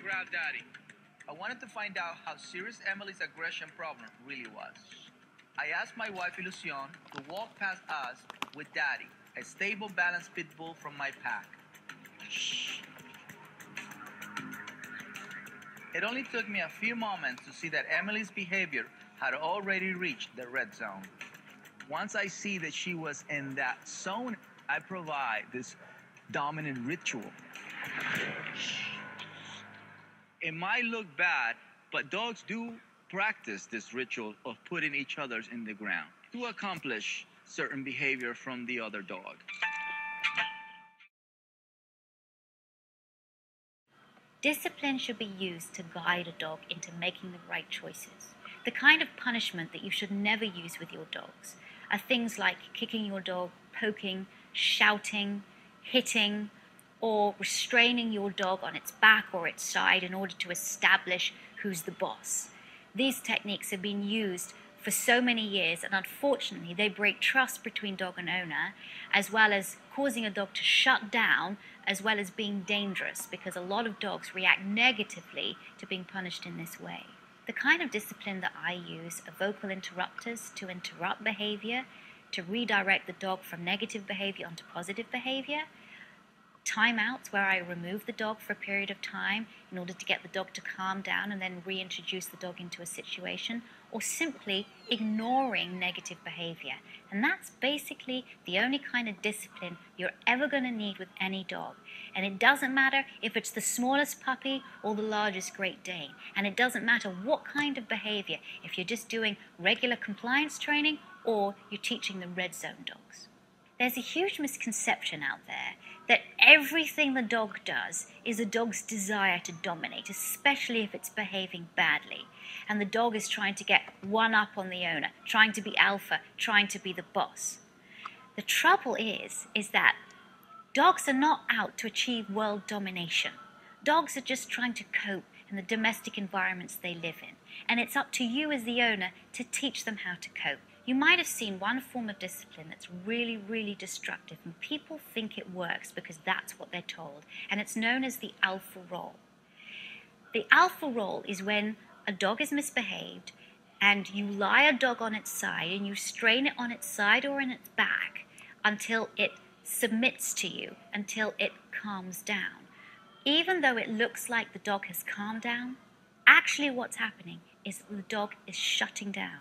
grab Daddy. I wanted to find out how serious Emily's aggression problem really was. I asked my wife Ilusion to walk past us with Daddy, a stable, balanced pit bull from my pack. It only took me a few moments to see that Emily's behavior had already reached the red zone. Once I see that she was in that zone, I provide this dominant ritual. It might look bad, but dogs do practice this ritual of putting each other in the ground to accomplish certain behavior from the other dog. Discipline should be used to guide a dog into making the right choices. The kind of punishment that you should never use with your dogs are things like kicking your dog, poking, shouting, hitting, or restraining your dog on its back or its side in order to establish who's the boss. These techniques have been used for so many years, and unfortunately they break trust between dog and owner, as well as causing a dog to shut down, as well as being dangerous, because a lot of dogs react negatively to being punished in this way. The kind of discipline that I use are vocal interrupters to interrupt behavior, to redirect the dog from negative behavior onto positive behavior, timeouts where I remove the dog for a period of time in order to get the dog to calm down and then reintroduce the dog into a situation, or simply ignoring negative behavior. And that's basically the only kind of discipline you're ever going to need with any dog. And it doesn't matter if it's the smallest puppy or the largest Great Dane. And it doesn't matter what kind of behavior, if you're just doing regular compliance training or you're teaching the red zone dogs. There's a huge misconception out there that everything the dog does is a dog's desire to dominate, especially if it's behaving badly. And the dog is trying to get one up on the owner, trying to be alpha, trying to be the boss. The trouble is that dogs are not out to achieve world domination. Dogs are just trying to cope in the domestic environments they live in. And it's up to you as the owner to teach them how to cope. You might have seen one form of discipline that's really, really destructive, and people think it works because that's what they're told, and it's known as the alpha roll. The alpha roll is when a dog is misbehaved and you lie a dog on its side and you strain it on its side or in its back until it submits to you, until it calms down. Even though it looks like the dog has calmed down, actually what's happening is that the dog is shutting down.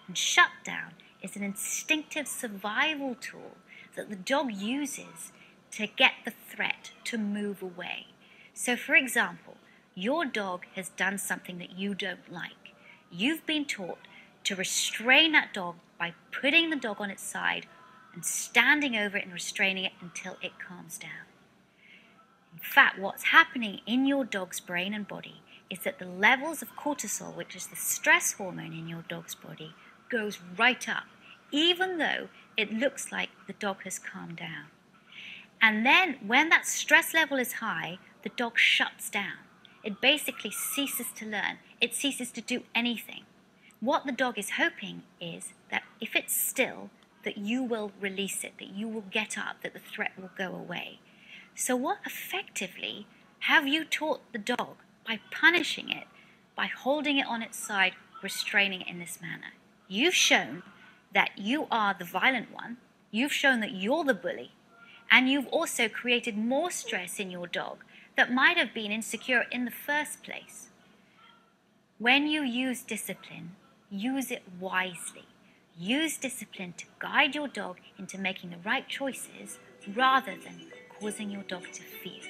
And shut down is an instinctive survival tool that the dog uses to get the threat to move away. So for example, your dog has done something that you don't like. You've been taught to restrain that dog by putting the dog on its side and standing over it and restraining it until it calms down. In fact, what's happening in your dog's brain and body is that the levels of cortisol, which is the stress hormone in your dog's body, goes right up, even though it looks like the dog has calmed down. And then when that stress level is high, the dog shuts down. It basically ceases to learn. It ceases to do anything. What the dog is hoping is that if it's still, that you will release it, that you will get up, that the threat will go away. So what effectively have you taught the dog by punishing it, by holding it on its side, restraining it in this manner? You've shown that you are the violent one, you've shown that you're the bully, and you've also created more stress in your dog that might have been insecure in the first place. When you use discipline, use it wisely. Use discipline to guide your dog into making the right choices rather than causing your dog to fear.